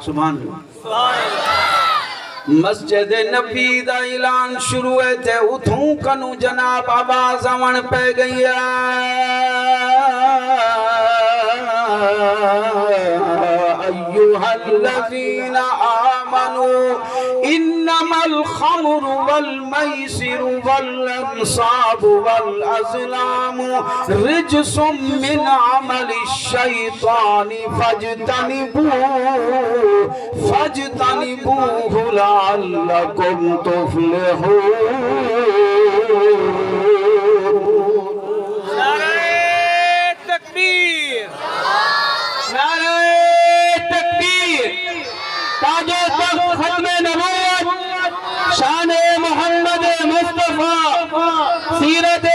سبحان اللہ مسجد نبی دا اعلان شروع ہے تے اتھوں کنو جناب آواز آون پہ گئی ایوہا الذین آمنوا انما الخمر والمیسر والانصاب والازلام رجس من عمل الشیطان فاجتنبوه لعلکم تفلحون نعرہ تکبیر، نعرہ تکبیر تاج و تخت ختم نبوت شان محمد مصطفیٰ سیرت